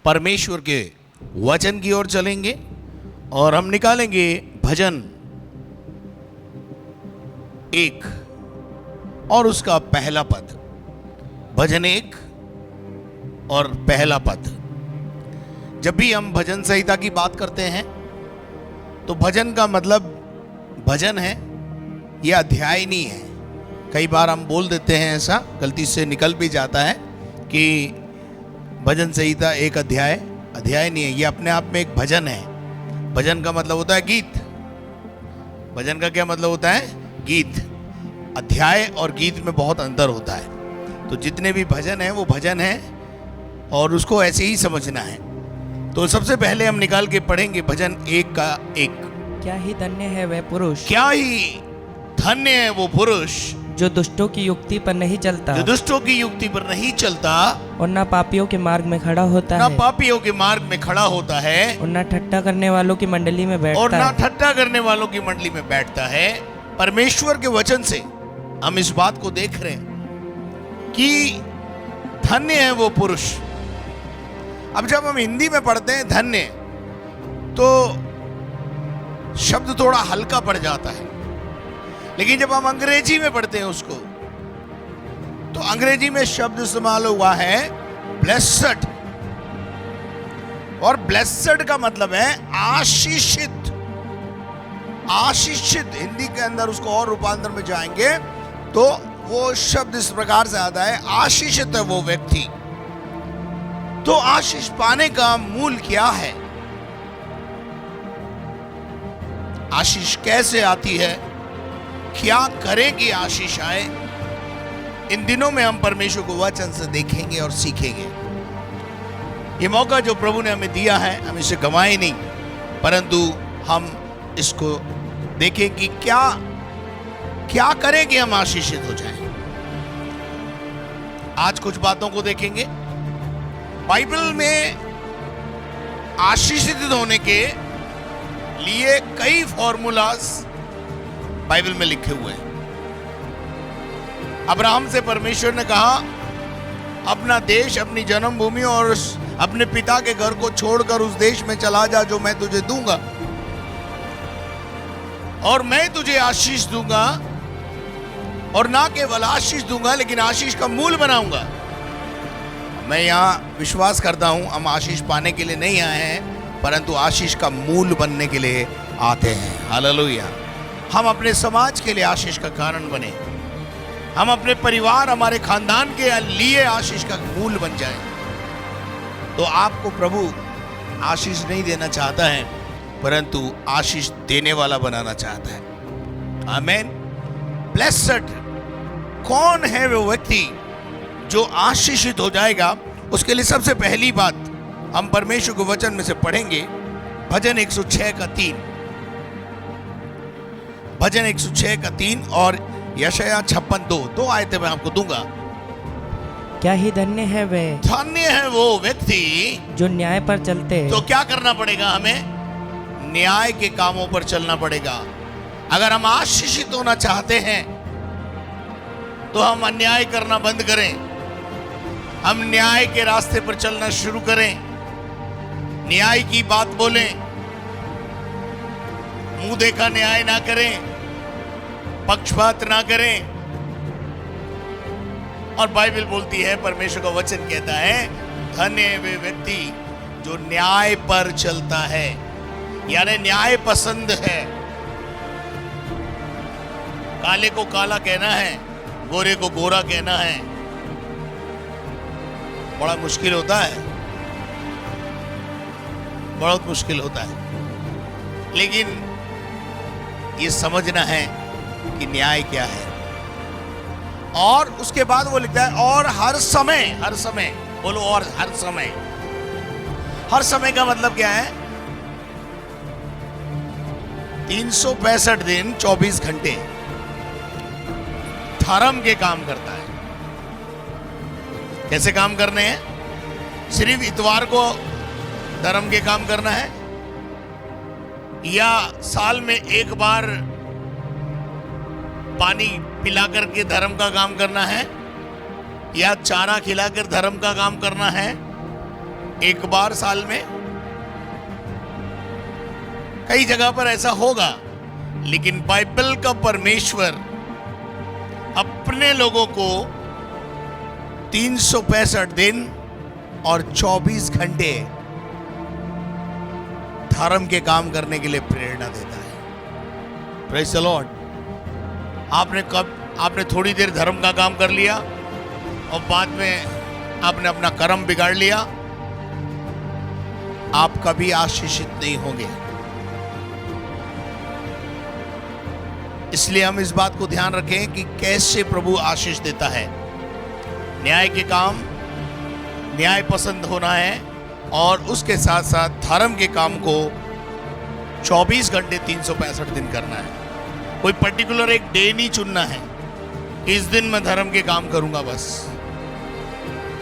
परमेश्वर के वचन की ओर चलेंगे और हम निकालेंगे भजन 1 और उसका पहला पद। भजन 1 और पहला पद। जब भी हम भजन संहिता की बात करते हैं तो भजन का मतलब भजन है, यह अध्याय नहीं है। कई बार हम बोल देते हैं, ऐसा गलती से निकल भी जाता है कि भजन संहिता एक अध्याय नहीं है, यह अपने आप में एक भजन है। भजन का मतलब होता है गीत। भजन का क्या मतलब होता है? गीत। अध्याय और गीत में बहुत अंतर होता है। तो जितने भी भजन है वो भजन है और उसको ऐसे ही समझना है। तो सबसे पहले हम निकाल के पढ़ेंगे भजन 1 का 1। क्या ही धन्य है वह पुरुष, क्या ही धन्य है वो पुरुष जो दुष्टों की युक्ति पर नहीं चलता, जो दुष्टों की युक्ति पर नहीं चलता और ना पापियों के मार्ग में खड़ा होता ना है, पापियों के मार्ग में खड़ा होता है और ना ठट्ठा करने वालों की मंडली में और बैठता ना है। ठट्ठा करने वालों की मंडली में बैठता है। परमेश्वर के वचन से हम इस बात को देख रहे हैं कि धन्य है वो पुरुष। अब जब हम हिंदी में पढ़ते हैं धन्य, तो शब्द थोड़ा हल्का पड़ जाता है, लेकिन जब हम अंग्रेजी में पढ़ते हैं उसको, तो अंग्रेजी में शब्द इस्तेमाल हुआ है ब्लेस्ड, और ब्लेस्ड का मतलब है आशीषित। आशीषित हिंदी के अंदर उसको और रूपांतर में जाएंगे तो वो शब्द इस प्रकार से आता है, आशीषित है वो व्यक्ति। तो आशीष पाने का मूल क्या है? आशीष कैसे आती है? क्या करें कि आशीष आए? इन दिनों में हम परमेश्वर को वचन से देखेंगे और सीखेंगे। ये मौका जो प्रभु ने हमें दिया है, हम इसे गंवाए नहीं, परंतु हम इसको देखें कि क्या करें कि हम आशीषित हो जाएं। आज कुछ बातों को देखेंगे। बाइबल में आशीषित होने के लिए कई फॉर्मूलाज बाइबल में लिखे हुए हैं। अब्राहम से परमेश्वर ने कहा, अपना देश, अपनी जन्मभूमि और अपने पिता के घर को छोड़कर उस देश में चला जा जो मैं तुझे दूंगा, और मैं तुझे आशीष दूंगा, और ना केवल आशीष दूंगा लेकिन आशीष का मूल बनाऊंगा। मैं यहां विश्वास करता हूं हम आशीष पाने के लिए नहीं आए हैं, परंतु आशीष का मूल बनने के लिए आते हैं। हालेलुया। हम अपने समाज के लिए आशीष का कारण बने, हम अपने परिवार, हमारे खानदान के लिए आशीष का मूल बन जाएं। तो आपको प्रभु आशीष नहीं देना चाहता है, परंतु आशीष देने वाला बनाना चाहता है। आमीन। ब्लेस्ड कौन है वो व्यक्ति जो आशीषित हो जाएगा? उसके लिए सबसे पहली बात हम परमेश्वर के वचन में से पढ़ेंगे भजन 106 का 3। भजन 106 का 3 और यशायाह 56:2। 2 आयतें मैं आपको दूंगा। क्या ही धन्य है वे, धन्य है वो व्यक्ति जो न्याय पर चलते। तो क्या करना पड़ेगा? हमें न्याय के कामों पर चलना पड़ेगा। अगर हम आशीषित होना चाहते हैं तो हम अन्याय करना बंद करें, हम न्याय के रास्ते पर चलना शुरू करें, न्याय की बात बोलें, मुंह देखा न्याय ना करें, पक्षपात ना करें। और बाइबल बोलती है, परमेश्वर का वचन कहता है, धन्य है वे व्यक्ति जो न्याय पर चलता है, यानी न्याय पसंद है। काले को काला कहना है, गोरे को गोरा कहना है, बड़ा मुश्किल होता है, बहुत मुश्किल होता है। लेकिन ये समझना है कि न्याय क्या है। और उसके बाद वो लिखता है, और हर समय बोलो, और हर समय का मतलब क्या है? 365 दिन 24 घंटे धर्म के काम करता है। कैसे काम करने हैं? सिर्फ इतवार को धर्म के काम करना है, या साल में एक बार पानी पिलाकर के धर्म का काम करना है, या चारा खिलाकर धर्म का काम करना है, एक बार साल में, कई जगह पर ऐसा होगा, लेकिन बाइबल का परमेश्वर अपने लोगों को 365 दिन और 24 घंटे धर्म के काम करने के लिए प्रेरणा देता है। Praise the Lord. आपने थोड़ी देर धर्म का काम कर लिया और बाद में आपने अपना कर्म बिगाड़ लिया, आप कभी आशीषित नहीं होंगे। इसलिए हम इस बात को ध्यान रखें कि कैसे प्रभु आशीष देता है। न्याय के काम, न्याय पसंद होना है और उसके साथ साथ धर्म के काम को 24 घंटे 365 दिन करना है। कोई पर्टिकुलर एक डे नहीं चुनना है कि इस दिन मैं धर्म के काम करूंगा बस,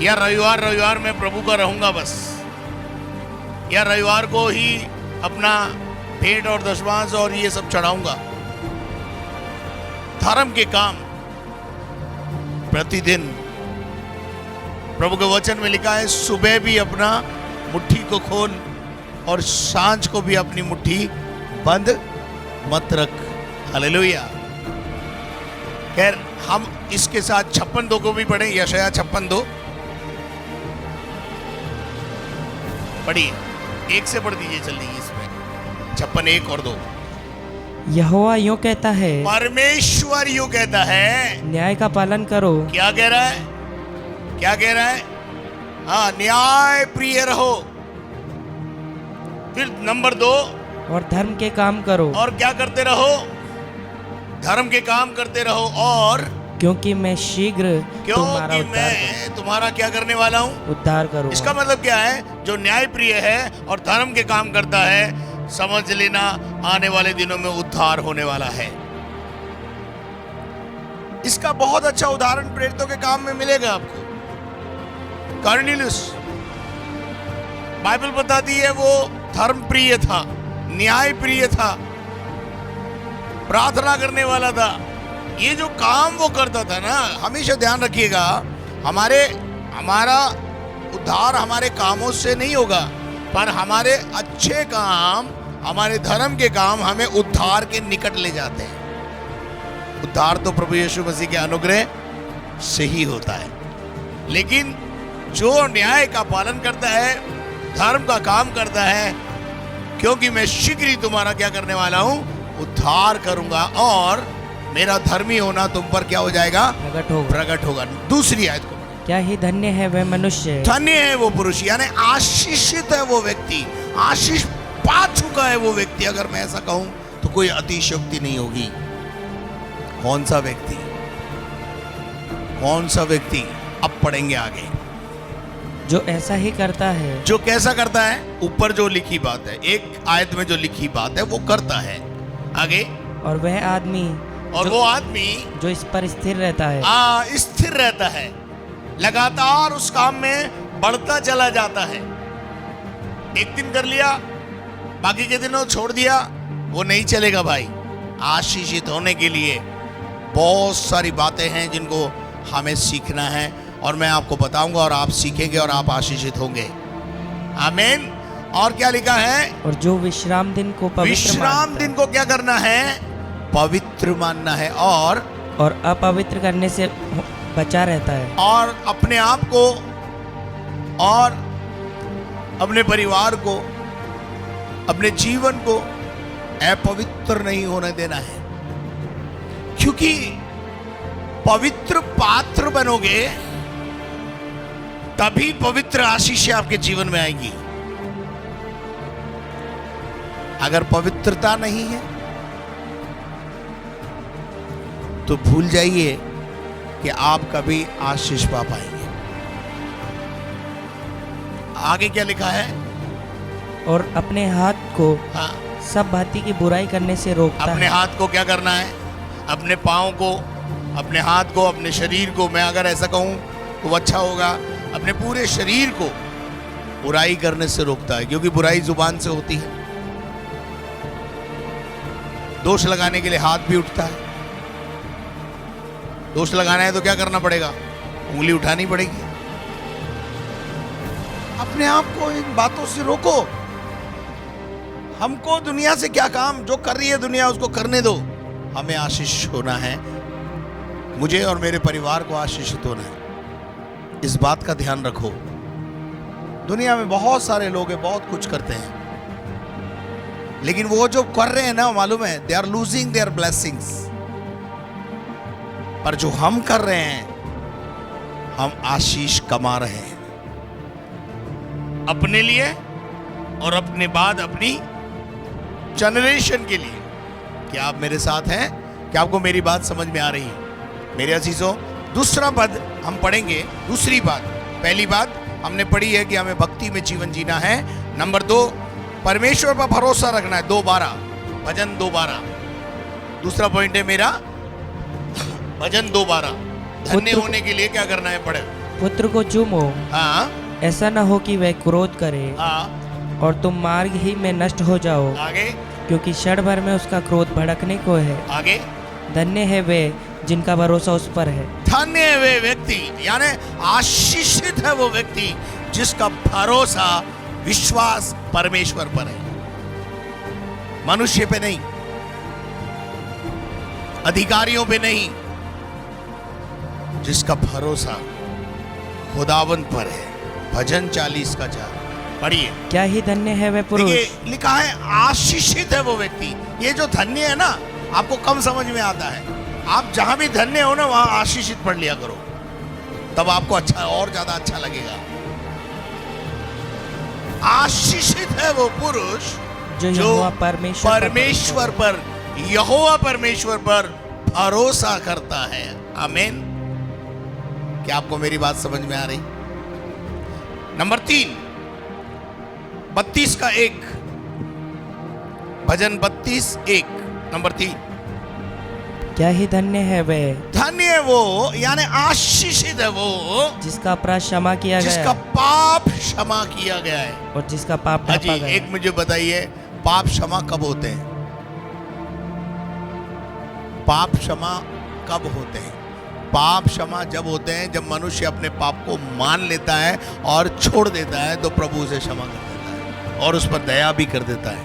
या रविवार में प्रभु का रहूंगा बस, या रविवार को ही अपना भेंट और दशमांश और ये सब चढ़ाऊंगा। धर्म के काम प्रतिदिन, प्रभु के वचन में लिखा है, सुबह भी अपना मुट्ठी को खोल और सांझ को भी अपनी मुट्ठी बंद मत रख। हालेलुया। खैर, हम इसके साथ 56:2 को भी पढ़ें। यशायाह 56:2 पढ़िए, एक से पढ़ दीजिए जल्दी इसमें, 56:1 और 2। यहोवा यूं कहता है, परमेश्वर यूं कहता है, न्याय का पालन करो। क्या कह रहा है? क्या कह रहा है? हाँ, न्याय प्रिय रहो। फिर नंबर 2, और धर्म के काम करो। और क्या करते रहो? धर्म के काम करते रहो। और क्योंकि मैं शीघ्र तुम्हारा क्योंकि मैं तुम्हारा क्या करने वाला हूं? उद्धार करूंगा। इसका मतलब क्या है? जो न्याय प्रिय है और धर्म के काम करता है, समझ लेना आने वाले दिनों में उद्धार होने वाला है। इसका बहुत अच्छा उदाहरण प्रेरितों के काम में मिलेगा आपको। कॉर्नेलियस, बाइबल बताती है वो धर्म प्रिय था, न्याय प्रिय था, प्रार्थना करने वाला था। ये जो काम वो करता था ना, हमेशा ध्यान रखिएगा, हमारा उद्धार हमारे कामों से नहीं होगा, पर हमारे अच्छे काम, हमारे धर्म के काम हमें उद्धार के निकट ले जाते हैं। उद्धार तो प्रभु यीशु मसीह के अनुग्रह से ही होता है। लेकिन जो न्याय का पालन करता है, धर्म का काम करता है, क्योंकि मैं शीघ्र ही तुम्हारा क्या करने वाला हूं? उद्धार करूंगा, और मेरा धर्मी होना तुम पर क्या हो जाएगा? प्रकट होगा। दूसरी आयत को, क्या ही धन्य है वह मनुष्य, धन्य है वो पुरुष, यानी आशीषित है वो व्यक्ति, आशीष पा चुका है वो व्यक्ति। अगर मैं ऐसा कहूं तो कोई अतिशयोक्ति नहीं होगी। कौन सा व्यक्ति? कौन सा व्यक्ति? अब पढ़ेंगे आगे। जो ऐसा ही करता है। जो कैसा करता है? ऊपर जो लिखी बात है, एक आयत में जो लिखी बात है वो करता है। आगे, और वह आदमी, और वो आदमी जो इस पर स्थिर रहता है। स्थिर रहता है, लगातार उस काम में बढ़ता चला जाता है। एक दिन कर लिया, बाकी के दिनों छोड़ दिया, वो नहीं चलेगा भाई। आशीषित होने के लिए बहुत सारी बातें हैं जिनको हमें सीखना है, और मैं आपको बताऊंगा और आप सीखेंगे और आप आशीषित होंगे। आमीन। और क्या लिखा है? और जो विश्राम दिन को पवित्र विश्राम दिन को क्या करना है? पवित्र मानना है, और अपवित्र करने से बचा रहता है, और अपने आप को और अपने परिवार को, अपने जीवन को अपवित्र नहीं होने देना है। क्योंकि पवित्र पात्र बनोगे तभी पवित्र आशीष आपके जीवन में आएगी। अगर पवित्रता नहीं है तो भूल जाइए कि आप कभी आशीष पा पाएंगे। आगे क्या लिखा है? और अपने हाथ को हाँ, सब भांति की बुराई करने से रोकता है। अपने हाथ को क्या करना है? अपने पाँव को, अपने हाथ को, अपने शरीर को, मैं अगर ऐसा कहूं तो अच्छा होगा, अपने पूरे शरीर को बुराई करने से रोकता है। क्योंकि बुराई जुबान से होती है। दोष लगाने के लिए हाथ भी उठता है। दोष लगाना है तो क्या करना पड़ेगा? उंगली उठानी पड़ेगी। अपने आप को इन बातों से रोको। हमको दुनिया से क्या काम, जो कर रही है दुनिया उसको करने दो। हमें आशीष होना है, मुझे और मेरे परिवार को आशीषित होना है। इस बात का ध्यान रखो। दुनिया में बहुत सारे लोग हैं, बहुत कुछ करते हैं, लेकिन वो जो कर रहे हैं ना, मालूम है, they are losing their blessings. पर जो हम कर रहे हैं, हम आशीष कमा रहे हैं अपने लिए और अपने बाद अपनी जनरेशन के लिए। क्या आप मेरे साथ हैं? क्या आपको मेरी बात समझ में आ रही है मेरे अजीजों? दूसरा पद हम पढ़ेंगे। दूसरी बात, पहली बात हमने पढ़ी है कि हमें भक्ति में जीवन जीना है। नंबर 2, परमेश्वर पर भरोसा रखना है। 2:12 भजन 2:12 दूसरा पॉइंट है मेरा, भजन 2:12। धन्य होने के लिए क्या करना है? पढ़े। पुत्र को चूमो, हाँ ऐसा न हो कि वह क्रोध करे हाँ। और तुम मार्ग ही में नष्ट हो जाओ, आगे क्योंकि क्षण भर में उसका क्रोध भड़कने को है। आगे। धन्य है वे जिनका भरोसा उस पर है। धन्य है वे व्यक्ति, यानी आशीषित है वो व्यक्ति जिसका भरोसा, विश्वास परमेश्वर पर है, मनुष्य पे नहीं, अधिकारियों पे नहीं, जिसका भरोसा खुदावंत पर है। भजन 40:4 पढ़िए। क्या ही धन्य है वह पुरुष। देखिए लिखा है आशीषित है वो व्यक्ति। ये जो धन्य है ना, आपको कम समझ में आता है। आप जहां भी धन्य हो ना, वहां आशीषित पढ़ लिया करो, तब आपको अच्छा, और ज्यादा अच्छा लगेगा। आशीषित है वो पुरुष जो जो यहोवा परमेश्वर यहोवा परमेश्वर पर भरोसा करता है। आमीन। क्या आपको मेरी बात समझ में आ रही? नंबर 3, 32:1 भजन 32:1 नंबर 3। क्या ही धन्य है वह, धन्य है वो, यानी आशीषित है वो जिसका अपराध क्षमा किया गया जिसका पाप क्षमा किया गया है और जिसका पाप ढांपा अजी गया। एक मुझे बताइए, पाप क्षमा कब होते हैं? पाप क्षमा कब होते हैं? पाप क्षमा जब होते हैं जब मनुष्य अपने पाप को मान लेता है और छोड़ देता है, तो प्रभु उसे क्षमा कर देता है और उस पर दया भी कर देता है।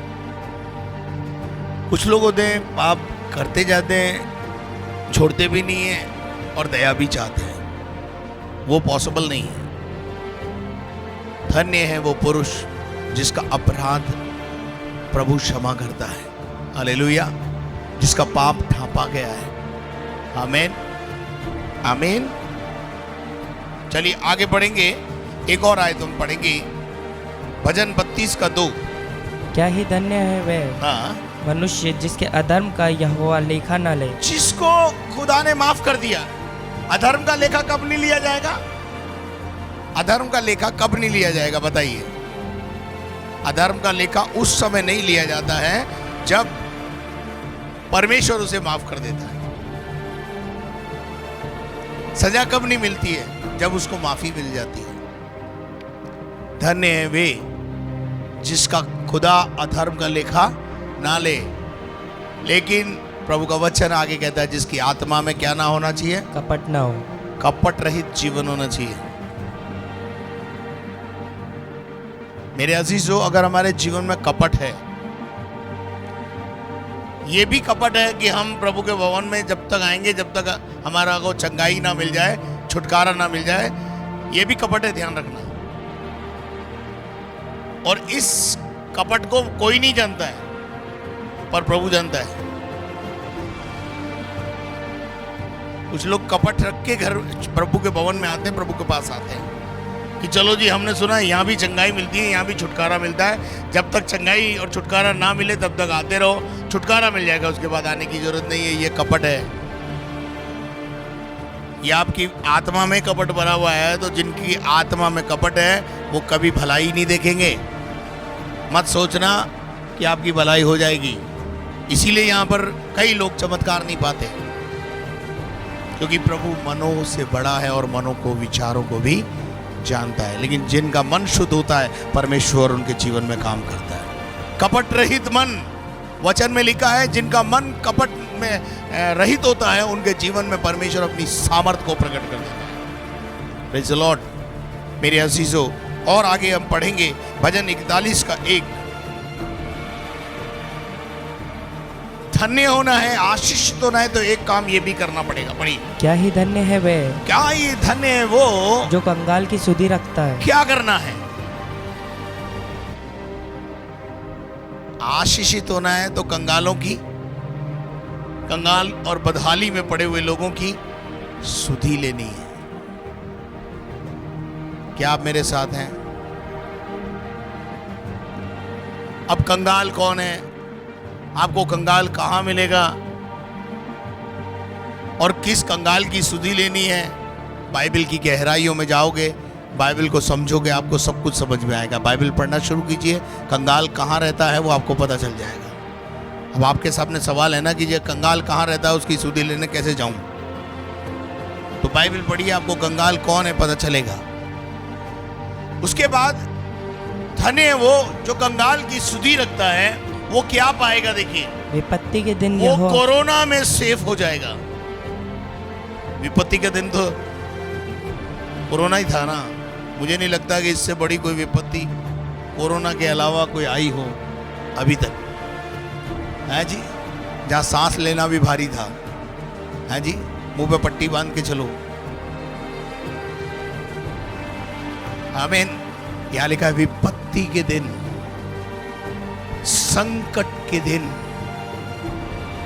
कुछ लोग होते हैं पाप करते जाते हैं, छोड़ते भी नहीं है और दया भी चाहते हैं, वो पॉसिबल नहीं है। धन्य है वो पुरुष जिसका अपराध प्रभु क्षमा करता है, हालेलुया, जिसका पाप ढांपा गया है। आमीन आमीन। चलिए आगे बढ़ेंगे, एक और आयत हम पढ़ेंगे, भजन 32:2। क्या ही धन्य है वह हाँ, मनुष्य जिसके अधर्म का यहोवा लेखा न ले। जिसको खुदा ने माफ कर दिया। अधर्म का लेखा कब नहीं लिया जाएगा? अधर्म का लेखा कब नहीं लिया जाएगा बताइए? अधर्म का लेखा उस समय नहीं लिया जाता है जब परमेश्वर उसे माफ कर देता है। सजा कब नहीं मिलती है? जब उसको माफी मिल जाती है। धन्य है वे जिसका खुदा अधर्म का लेखा ना ले। लेकिन प्रभु का वचन आगे कहता है जिसकी आत्मा में क्या ना होना चाहिए? कपट न हो। कपट रहित जीवन होना चाहिए। मेरे अजीजों, अगर हमारे जीवन में कपट है, ये भी कपट है कि हम प्रभु के भवन में जब तक आएंगे, जब तक हमारा को चंगाई ना मिल जाए, छुटकारा ना मिल जाए, ये भी कपट है, ध्यान रखना। और इस कपट को कोई नहीं जानता है, पर प्रभु जानता है। कुछ लोग कपट रख के घर प्रभु के भवन में आते हैं, प्रभु के पास आते हैं कि चलो जी, हमने सुना है यहाँ भी चंगाई मिलती है, यहाँ भी छुटकारा मिलता है। जब तक चंगाई और छुटकारा ना मिले तब तक आते रहो, छुटकारा मिल जाएगा, उसके बाद आने की जरूरत नहीं है। ये कपट है, ये आपकी आत्मा में कपट भरा हुआ है। तो जिनकी आत्मा में कपट है वो कभी भलाई नहीं देखेंगे। मत सोचना कि आपकी भलाई हो जाएगी। इसीलिए यहाँ पर कई लोग चमत्कार नहीं पाते, क्योंकि प्रभु मनों से बड़ा है और मनों को, विचारों को भी जानता है। लेकिन जिनका मन शुद्ध होता है, परमेश्वर उनके जीवन में काम करता है। कपट रहित मन, वचन में लिखा है, जिनका मन कपट में रहित होता है, उनके जीवन में परमेश्वर अपनी सामर्थ को प्रकट कर देता है। Praise the Lord. मेरे अजीजों, और आगे हम पढ़ेंगे भजन 41 का 1। धन्य होना है, आशीषित होना है, तो एक काम ये भी करना पड़ेगा। पढ़िए, क्या ही धन्य है वे क्या ये धन्य है वो जो कंगाल की सुधि रखता है। क्या करना है? आशीषित होना है तो कंगालों की, कंगाल और बदहाली में पड़े हुए लोगों की सुधि लेनी है। क्या आप मेरे साथ हैं? अब कंगाल कौन है? आपको कंगाल कहां मिलेगा और किस कंगाल की सुधि लेनी है? बाइबल की गहराइयों में जाओगे, बाइबल को समझोगे, आपको सब कुछ समझ में आएगा। बाइबल पढ़ना शुरू कीजिए, कंगाल कहाँ रहता है वो आपको पता चल जाएगा। अब आपके सामने सवाल है ना कि ये कंगाल कहाँ रहता है, उसकी सुधि लेने कैसे जाऊं? तो बाइबल पढ़िए, आपको कंगाल कौन है पता चलेगा। उसके बाद धन्य है वो जो कंगाल की सुधि रखता है। वो क्या पाएगा? देखिए, विपत्ति के दिन वो यहोवा कोरोना में सेफ हो जाएगा। विपत्ति का दिन तो कोरोना ही था ना। मुझे नहीं लगता कि इससे बड़ी कोई विपत्ति कोरोना के अलावा कोई आई हो अभी तक, है जी। जहां सांस लेना भी भारी था, है जी, मुंह पे पट्टी बांध के चलो। आमीन। यहां लिखा है विपत्ति के दिन, संकट के दिन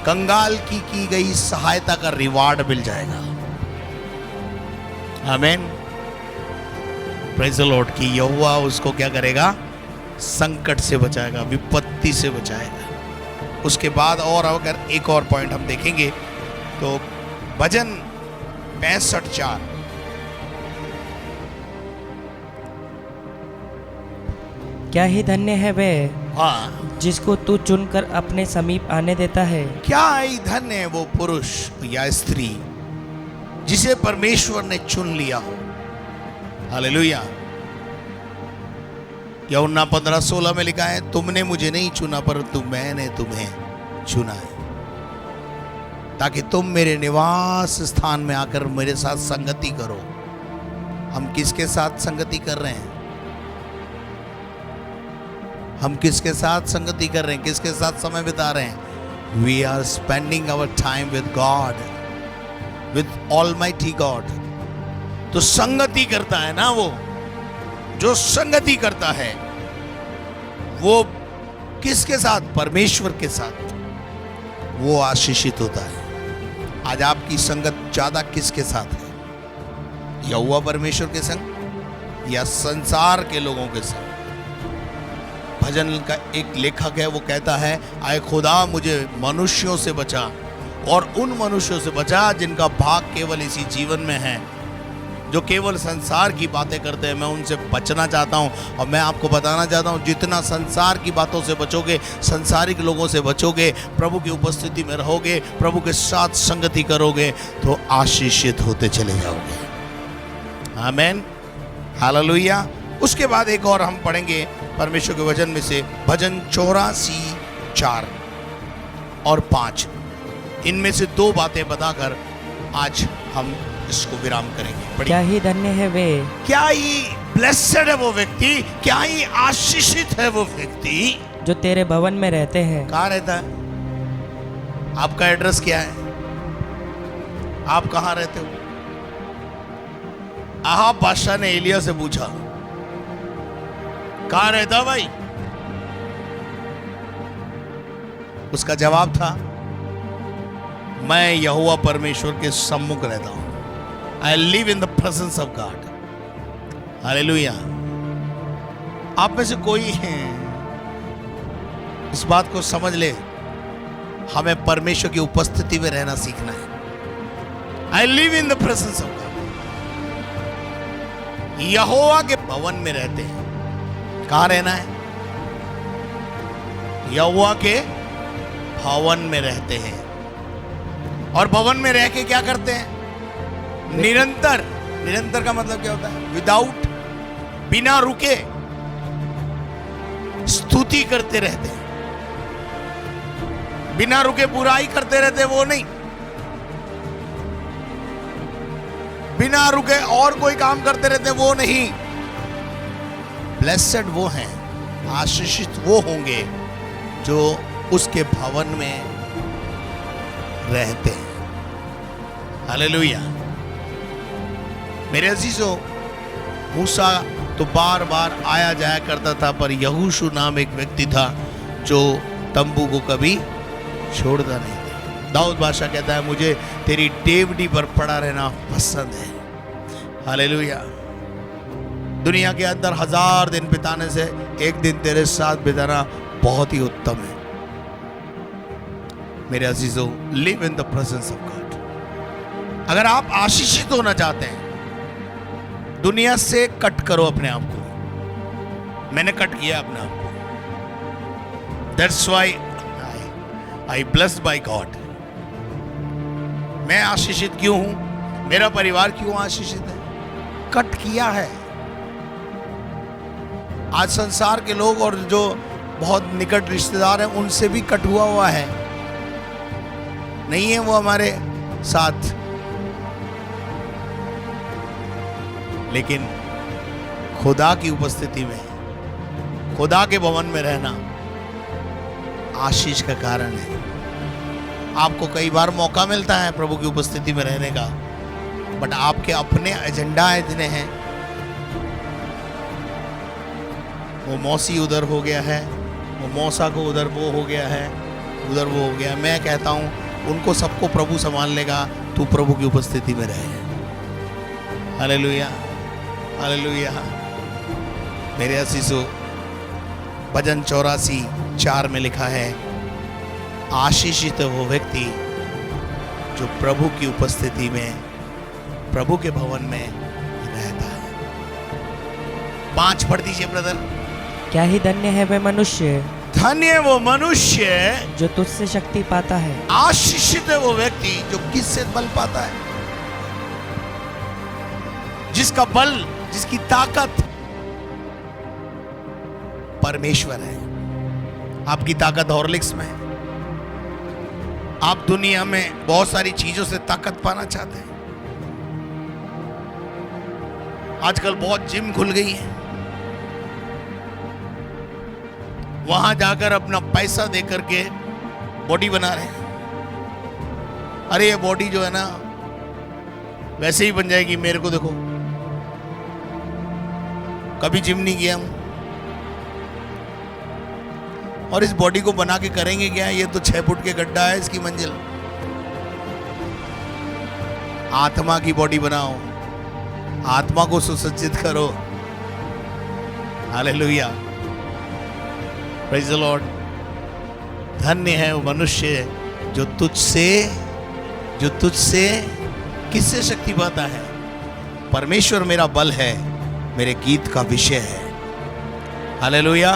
कंगाल की गई सहायता का रिवार्ड मिल जाएगा। आमीन। प्रेज़ द लॉर्ड कि यहोवा उसको क्या करेगा? संकट से बचाएगा, विपत्ति से बचाएगा। उसके बाद और अगर एक और पॉइंट हम देखेंगे तो भजन 65:4, क्या ही धन्य है वे हाँ, जिसको तू चुनकर अपने समीप आने देता है। क्या ही धन्य है वो पुरुष या स्त्री जिसे परमेश्वर ने चुन लिया हो। हालेलुया। यूहन्ना 15:16 में लिखा है, तुमने मुझे नहीं चुना परंतु मैंने तुम्हें चुना है ताकि तुम मेरे निवास स्थान में आकर मेरे साथ संगति करो। हम किसके साथ संगति कर रहे हैं? हम किसके साथ संगति कर रहे हैं? किसके साथ समय बिता रहे हैं? We are spending our time with God, with almighty God. तो संगति करता है ना वो, जो संगति करता है वो किसके साथ? परमेश्वर के साथ। वो आशीषित होता है। आज आपकी संगत ज्यादा किसके साथ है? यहोवा परमेश्वर के संग या संसार के लोगों के संग? भजन का एक लेखक है, वो कहता है, आए खुदा मुझे मनुष्यों से बचा और उन मनुष्यों से बचा जिनका भाग केवल इसी जीवन में है, जो केवल संसार की बातें करते हैं। मैं उनसे बचना चाहता हूं और मैं आपको बताना चाहता हूं, जितना संसार की बातों से बचोगे, संसारिक लोगों से बचोगे, प्रभु की उपस्थिति में रहोगे, प्रभु के साथ संगति करोगे, तो आशीषित होते चले जाओगे। आमीन, हालेलुया। उसके बाद एक और हम पढ़ेंगे परमेश्वर के वचन में से, भजन 84:4 और 5। इनमें से दो बातें बताकर आज हम इसको विराम करेंगे। क्या ही धन्य है वे, क्या ही ब्लेस्ड है वो व्यक्ति, क्या ही आशीषित है वो व्यक्ति जो तेरे भवन में रहते हैं। कहाँ रहता है? आपका एड्रेस क्या है? आप कहाँ रहते हो? अहाब बादशाह ने एलिया से पूछा, कहाँ रहता भाई? उसका जवाब था, मैं यहोवा परमेश्वर के सम्मुख रहता हूं। I live in the presence of God. Hallelujah. आप में से कोई है इस बात को समझ ले, हमें परमेश्वर की उपस्थिति में रहना सीखना है। I live in the presence of God. यहोवा के भवन में रहते हैं। कहाँ रहना है? यहोवा के भवन में रहते हैं। और भवन में रह के क्या करते हैं? निरंतर। निरंतर का मतलब क्या होता है? विदाउट, बिना रुके स्तुति करते रहते हैं। बिना रुके बुराई करते रहते, वो नहीं। बिना रुके और कोई काम करते रहते, वो नहीं। ब्लेसेड वो हैं, आशीषित वो होंगे जो उसके भवन में रहते हैं। हालेलुया। मेरे अजीजों, मूसा तो बार बार आया जाया करता था, पर यहोशू नाम एक व्यक्ति था जो तंबू को कभी छोड़ता नहीं था। दाऊद बादशाह कहता है, मुझे तेरी डेवढ़ी पर पड़ा रहना पसंद है। हालेलुया। दुनिया के अंदर 1000 दिन बिताने से एक दिन तेरे साथ बिताना बहुत ही उत्तम है। मेरे अजीजों, live in the presence of God. अगर आप आशीषित होना चाहते हैं, दुनिया से कट करो अपने आप को। मैंने कट किया अपने आप को। That's why I blessed by God. मैं आशीषित क्यों हूं? मेरा परिवार क्यों आशीषित है? कट किया है। आज संसार के लोग और जो बहुत निकट रिश्तेदार हैं, उनसे भी कट हुआ है, नहीं है वो हमारे साथ। लेकिन खुदा की उपस्थिति में, खुदा के भवन में रहना आशीष का कारण है। आपको कई बार मौका मिलता है प्रभु की उपस्थिति में रहने का, बट आपके अपने एजेंडा इतने हैं। वो मौसी उधर हो गया है, वो मौसा को उधर वो हो गया है, उधर वो हो गया। मैं कहता हूं उनको सबको प्रभु संभाल लेगा, तू प्रभु की उपस्थिति में रहे। Hallelujah, hallelujah. मेरे असीसो, भजन 84:4 में लिखा है, आशीषित है वो व्यक्ति जो प्रभु की उपस्थिति में, प्रभु के भवन में रहता है। 5 पढ़ दीजिए ब्रदर। क्या ही धन्य है वह मनुष्य, धन्य वो मनुष्य जो तुझसे शक्ति पाता है। आशीषित है वो व्यक्ति जो किससे बल पाता है? जिसका बल, जिसकी ताकत परमेश्वर है। आपकी ताकत हॉर्लिक्स में है। आप दुनिया में बहुत सारी चीजों से ताकत पाना चाहते हैं। आजकल बहुत जिम खुल गई है, वहां जाकर अपना पैसा दे करके बॉडी बना रहे हैं। अरे ये बॉडी जो है ना, वैसे ही बन जाएगी। मेरे को देखो, कभी जिम नहीं किया हूं, और इस बॉडी को बना के करेंगे क्या? ये तो 6 फुट के गड्ढा है इसकी मंजिल। आत्मा की बॉडी बनाओ, आत्मा को सुसज्जित करो। Hallelujah, praise the Lord. धन्य है वो मनुष्य जो तुझसे किससे शक्ति पाता है? परमेश्वर मेरा बल है, मेरे गीत का विषय है। हालेलुया।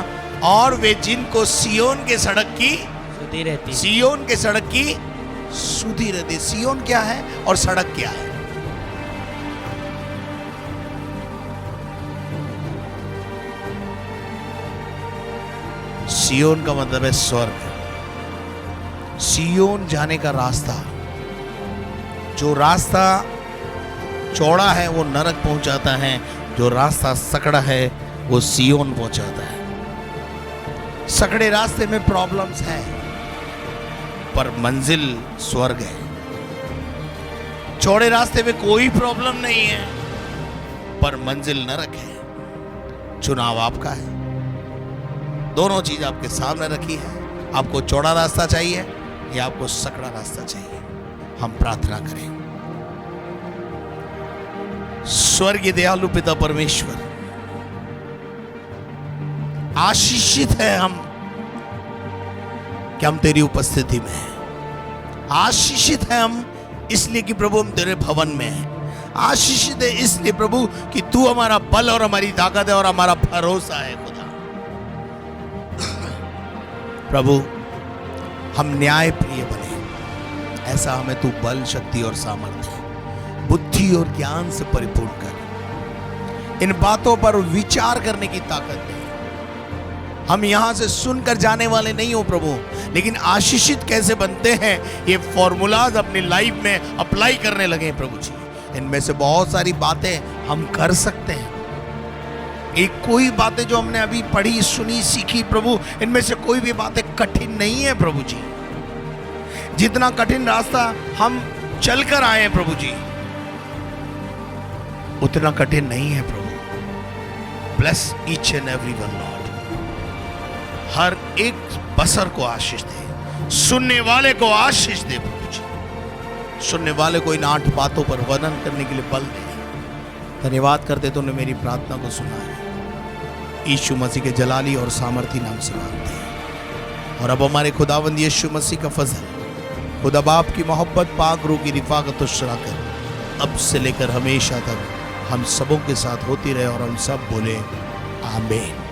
और वे जिनको सियोन के सड़क की सुधी रहती, सियोन के सड़क की सुधी रहती। सियोन क्या है और सड़क क्या है? सियोन का मतलब है स्वर्ग। सियोन जाने का रास्ता, जो रास्ता चौड़ा है वो नरक पहुंचाता है, जो रास्ता सकड़ा है वो सियोन पहुंचाता है। सकड़े रास्ते में प्रॉब्लम्स हैं, पर मंजिल स्वर्ग है। चौड़े रास्ते में कोई प्रॉब्लम नहीं है, पर मंजिल नरक है। चुनाव आपका है। दोनों चीज आपके सामने रखी है। आपको चौड़ा रास्ता चाहिए या आपको सकड़ा रास्ता चाहिए? हम प्रार्थना करें। स्वर्गीय दयालु पिता परमेश्वर, आशीषित है हम कि हम तेरी उपस्थिति में हैं। आशीषित है हम इसलिए कि प्रभु हम तेरे भवन में हैं। आशीषित है इसलिए प्रभु कि तू हमारा बल और हमारी ताकत है और हमारा भरोसा है। खुदा प्रभु, हम न्याय प्रिय बने, ऐसा हमें तू बल, शक्ति और सामर्थ्य, बुद्धि और ज्ञान से परिपूर्ण कर। इन बातों पर विचार करने की ताकत दे। हम यहां से सुनकर जाने वाले नहीं हो प्रभु, लेकिन आशीषित कैसे बनते हैं ये फॉर्मूलाज अपनी लाइफ में अप्लाई करने लगे प्रभु जी। इनमें से बहुत सारी बातें हम कर सकते हैं, एक कोई बातें जो हमने अभी पढ़ी, सुनी, सीखी प्रभु, इनमें से कोई भी बातें कठिन नहीं है प्रभु जी। जितना कठिन रास्ता हम चलकर आए हैं प्रभु जी, उतना कठिन नहीं है प्रभु। Bless each and every one lord, हर एक बसर को आशीष दे, सुनने वाले को आशीष दे प्रभु जी। सुनने वाले को इन 8 बातों पर वर्णन करने के लिए बल दे। धन्यवाद करते तूने मेरी प्रार्थना को सुना है, यीशु मसीह के जलाली और सामर्थी नाम से मांगते हैं। और अब हमारे खुदावंद यीशु मसीह का फजल, खुदा बाप की मोहब्बत, पाक रूह की रिफाकत और शराकत अब से लेकर हमेशा तक हम सबों के साथ होती रहे। और हम सब बोले आमीन।